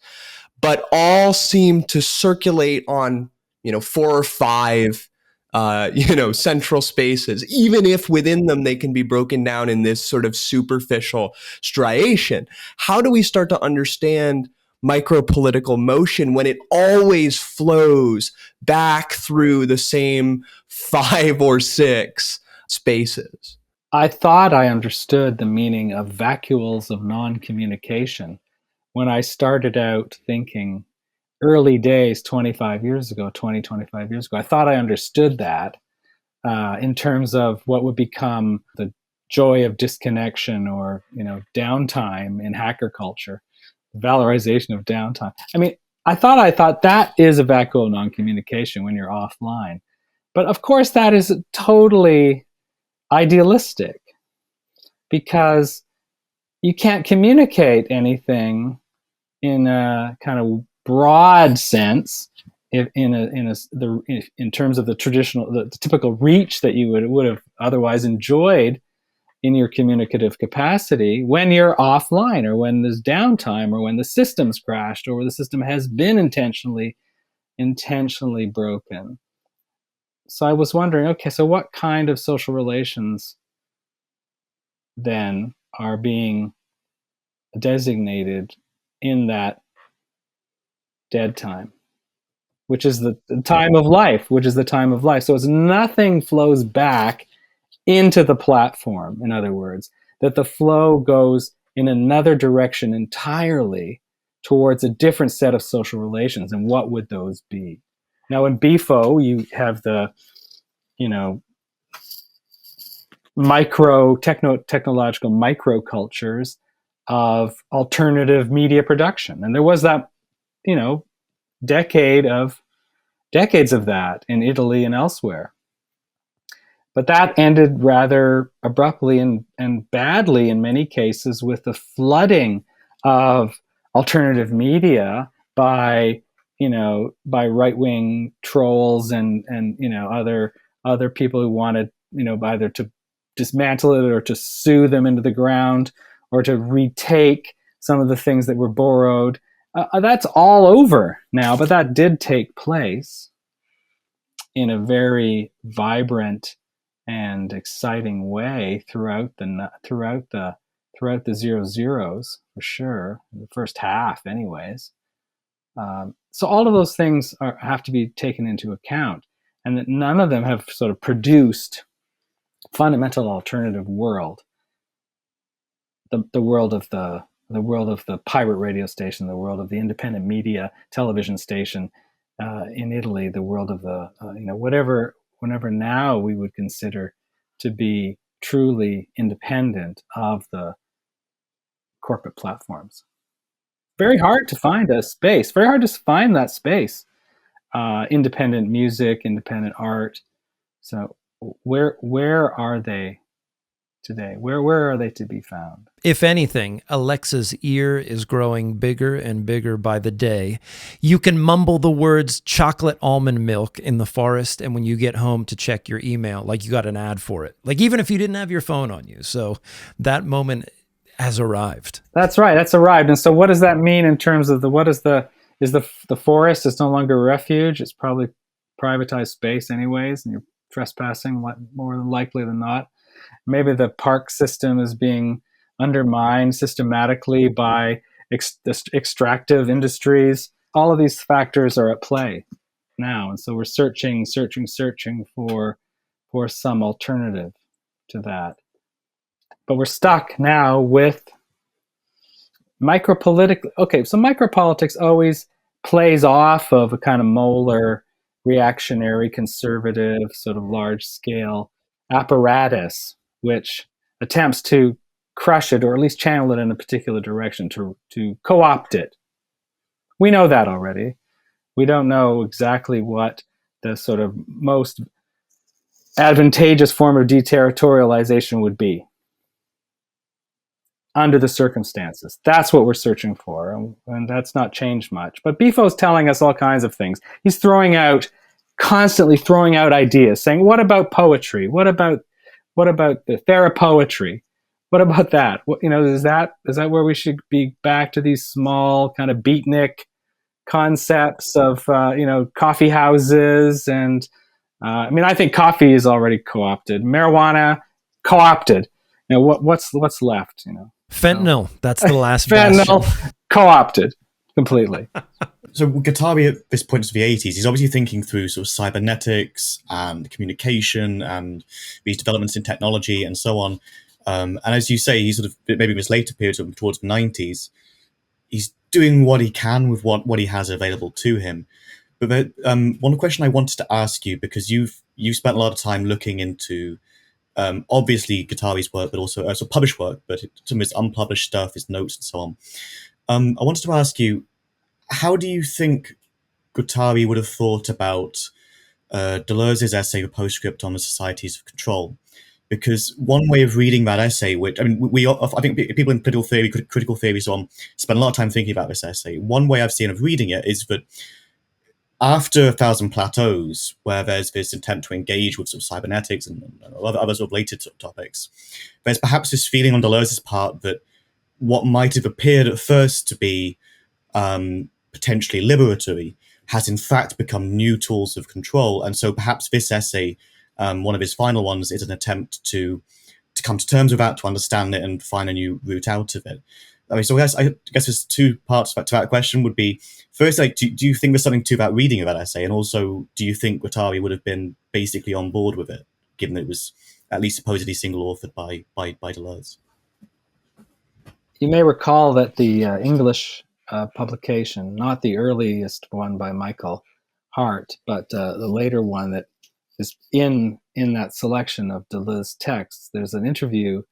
but all seem to circulate on, 4 or 5 central spaces, even if within them they can be broken down in this sort of superficial striation. How do we start to understand micropolitical motion when it always flows back through the same 5 or 6 spaces? I thought I understood the meaning of vacuoles of non-communication when I started out thinking early days, 25 years ago. I thought I understood that in terms of what would become the joy of disconnection, or downtime in hacker culture, valorization of downtime. I mean, I thought that is a vacuole of non-communication when you're offline. But of course, that is totally idealistic, because you can't communicate anything in a kind of broad sense, in terms of the traditional, the typical reach that you would have otherwise enjoyed in your communicative capacity when you're offline, or when there's downtime, or when the system's crashed, or the system has been intentionally broken. So I was wondering, okay, so what kind of social relations then are being designated in that dead time, which is the time of life, So it's nothing flows back into the platform. In other words, that the flow goes in another direction entirely towards a different set of social relations. And what would those be? Now, in BIFO, you have the, technological microcultures of alternative media production. And there was that, decades of that in Italy and elsewhere. But that ended rather abruptly and badly in many cases, with the flooding of alternative media by right-wing trolls and other people who wanted, either to dismantle it, or to sue them into the ground, or to retake some of the things that were borrowed. That's all over now, but that did take place in a very vibrant and exciting way throughout the 00s, for sure, the first half anyways. So all of those things have to be taken into account, and that none of them have sort of produced fundamental alternative world, the world of the pirate radio station, the world of the independent media television station in Italy, the world of the whatever now we would consider to be truly independent of the corporate platforms. Very hard to find a space. Very hard to find that space. Independent music, independent art. So where are they today? Where are they to be found? If anything, Alexa's ear is growing bigger and bigger by the day. You can mumble the words chocolate almond milk in the forest, and when you get home to check your email, like you got an ad for it. Like, even if you didn't have your phone on you. So that moment has arrived. That's right. That's arrived. And so what does that mean in terms of the forest is no longer a refuge? It's probably privatized space anyways, and you're trespassing more likely than not. Maybe the park system is being undermined systematically by extractive industries. All of these factors are at play now, and so we're searching for some alternative to that. But we're stuck now with micropolitical. Okay, so micropolitics always plays off of a kind of molar, reactionary, conservative, sort of large-scale apparatus, which attempts to crush it, or at least channel it in a particular direction, to co-opt it. We know that already. We don't know exactly what the sort of most advantageous form of deterritorialization would be. under the circumstances. That's what we're searching for, and that's not changed much. But Bifo's telling us all kinds of things. He's constantly throwing out ideas, saying, "What about poetry? What about the therapoetry? What about that? Is that where we should be back to these small kind of beatnik concepts of coffee houses and I think coffee is already co-opted, marijuana co-opted. What's left? Fentanyl. That's the last bastion. Fentanyl co-opted completely. So Guattari at this point of the 80s, he's obviously thinking through sort of cybernetics and communication and these developments in technology and so on. And as you say, he's sort of maybe in his later period towards the 90s, he's doing what he can with what he has available to him. But one question I wanted to ask you, because you've spent a lot of time looking into obviously Guattari's work, but also published work, but some of his unpublished stuff, his notes and so on. I wanted to ask you, how do you think Guattari would have thought about Deleuze's essay, The Postscript on the Societies of Control? Because one way of reading that essay, which I think people in critical theory, so on, spend a lot of time thinking about this essay. One way I've seen of reading it is that after 1,000 Plateaus, where there's this intent to engage with sort of cybernetics and other sort of related sort of topics, there's perhaps this feeling on Deleuze's part that what might have appeared at first to be potentially liberatory has in fact become new tools of control. And so perhaps this essay, one of his final ones, is an attempt to come to terms with that, to understand it and find a new route out of it. So I guess there's two parts to that question. Would be, first, do you think there's something to that reading of that essay? And also, do you think Guattari would have been basically on board with it, given that it was at least supposedly single-authored by Deleuze? You may recall that the English publication, not the earliest one by Michael Hart, but the later one that is in that selection of Deleuze texts, there's an interview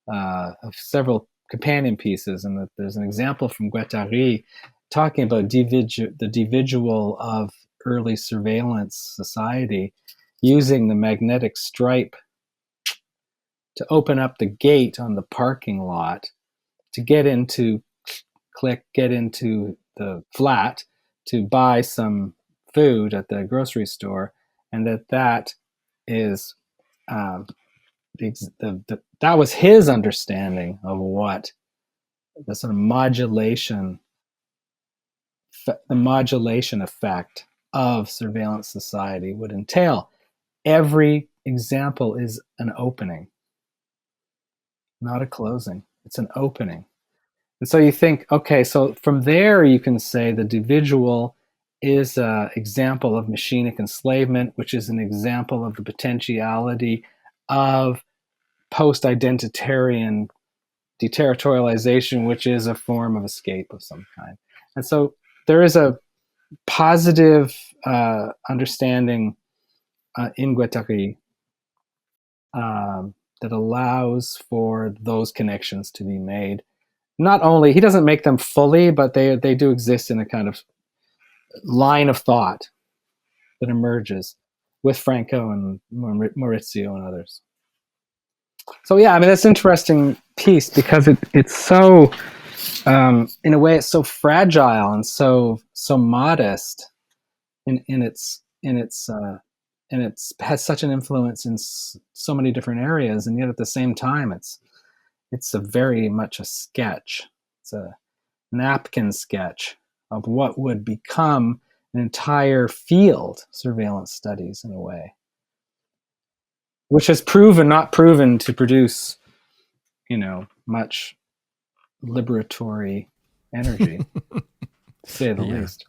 of several companion pieces, and that there's an example from Guattari talking about the individual of early surveillance society using the magnetic stripe to open up the gate on the parking lot to get into the flat to buy some food at the grocery store, and that is that was his understanding of what the sort of modulation effect of surveillance society would entail. Every example is an opening, not a closing. It's an opening. And so you think, okay, so from there you can say the individual is an example of machinic enslavement, which is an example of the potentiality of post-identitarian deterritorialization, which is a form of escape of some kind. And so there is a positive understanding in Guattari that allows for those connections to be made. Not only, he doesn't make them fully, but they do exist in a kind of line of thought that emerges with Franco and Maurizio and others. So yeah, I mean, that's an interesting piece because it's so, in a way, it's so fragile and so modest in its has such an influence in so many different areas, and yet at the same time, it's a very much a sketch. It's a napkin sketch of what would become an entire field, surveillance studies, in a way, which has not proven to produce, much liberatory energy, to say the least.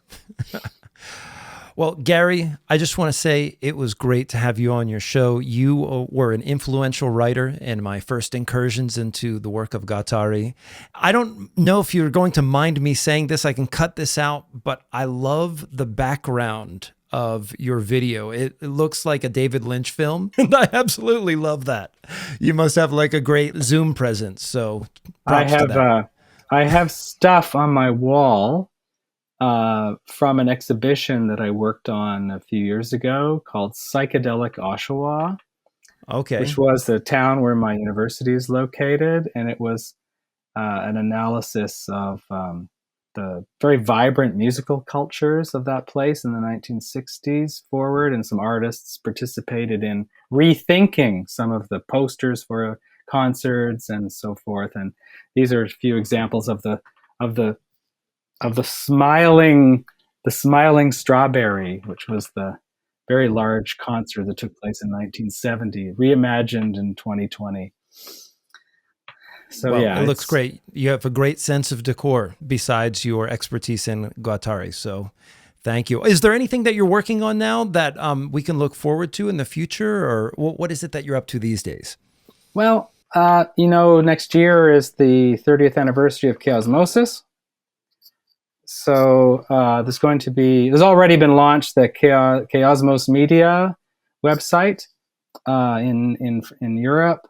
Well, Gary, I just want to say it was great to have you on your show. You were an influential writer in my first incursions into the work of Guattari. I don't know if you're going to mind me saying this. I can cut this out, but I love the background of your video. It looks like a David Lynch film, and I absolutely love that. You must have like a great Zoom presence. So props to that. I have stuff on my wall from an exhibition that I worked on a few years ago called Psychedelic Oshawa, okay, which was the town where my university is located, and it was an analysis of the very vibrant musical cultures of that place in the 1960s forward, and some artists participated in rethinking some of the posters for concerts and so forth. And these are a few examples of the smiling strawberry, which was the very large concert that took place in 1970, reimagined in 2020. So well, yeah, it looks great. You have a great sense of decor besides your expertise in Guattari. So thank you. Is there anything that you're working on now that we can look forward to in the future, or what is it that you're up to these days? Well, next year is the 30th anniversary of Chaosmosis. So there's already been launched the Chaosmos Media website in Europe.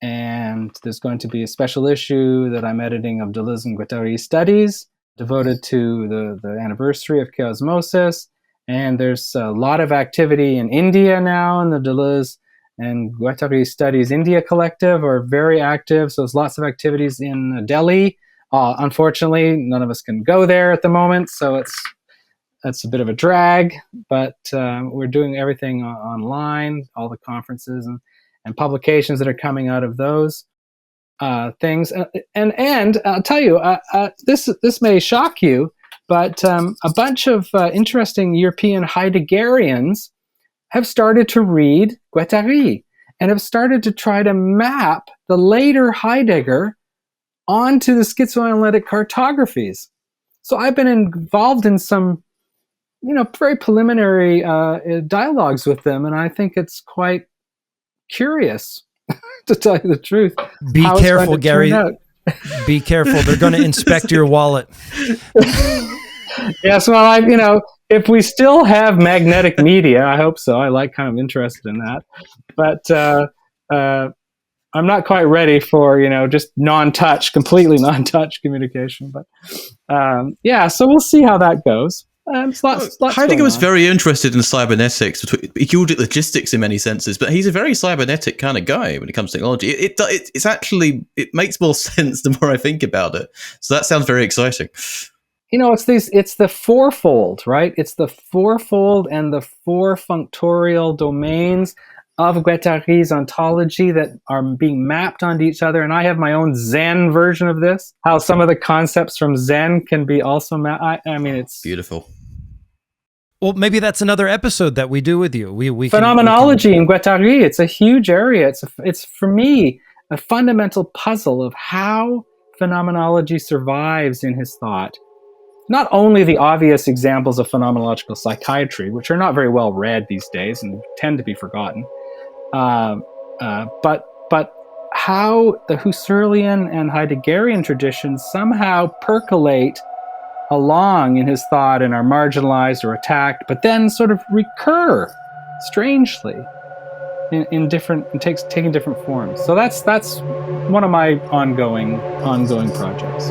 And there's going to be a special issue that I'm editing of Deleuze and Guattari Studies, devoted to the anniversary of Chaosmosis. And there's a lot of activity in India now, in the Deleuze and Guattari Studies India Collective are very active. So there's lots of activities in Delhi. Unfortunately, none of us can go there at the moment, so that's a bit of a drag. But we're doing everything online, all the conferences and publications that are coming out of those things. And I'll tell you, this may shock you, but a bunch of interesting European Heideggerians have started to read Guattari and have started to try to map the later Heidegger onto the schizoanalytic cartographies. So I've been involved in some, very preliminary dialogues with them, and I think it's quite curious, to tell you the truth. Be careful, Gary. Be careful. They're going to inspect your wallet. Yes, well, if we still have magnetic media, I hope so. I kind of interested in that, but I'm not quite ready for just completely non-touch communication. But so we'll see how that goes. Heidegger was very interested in cybernetics, he called it logistics in many senses, but he's a very cybernetic kind of guy when it comes to technology. It makes more sense the more I think about it. So that sounds very exciting. It's the fourfold, right? It's the fourfold and the four functorial domains of Guattari's ontology that are being mapped onto each other. And I have my own Zen version of this, how some of the concepts from Zen can be also mapped. It's beautiful. Well, maybe that's another episode that we do with you. Phenomenology in Guattari, it's a huge area. It's for me, a fundamental puzzle of how phenomenology survives in his thought. Not only the obvious examples of phenomenological psychiatry, which are not very well read these days and tend to be forgotten, but how the Husserlian and Heideggerian traditions somehow percolate along in his thought and are marginalized or attacked, but then sort of recur strangely taking different forms. So that's one of my ongoing projects.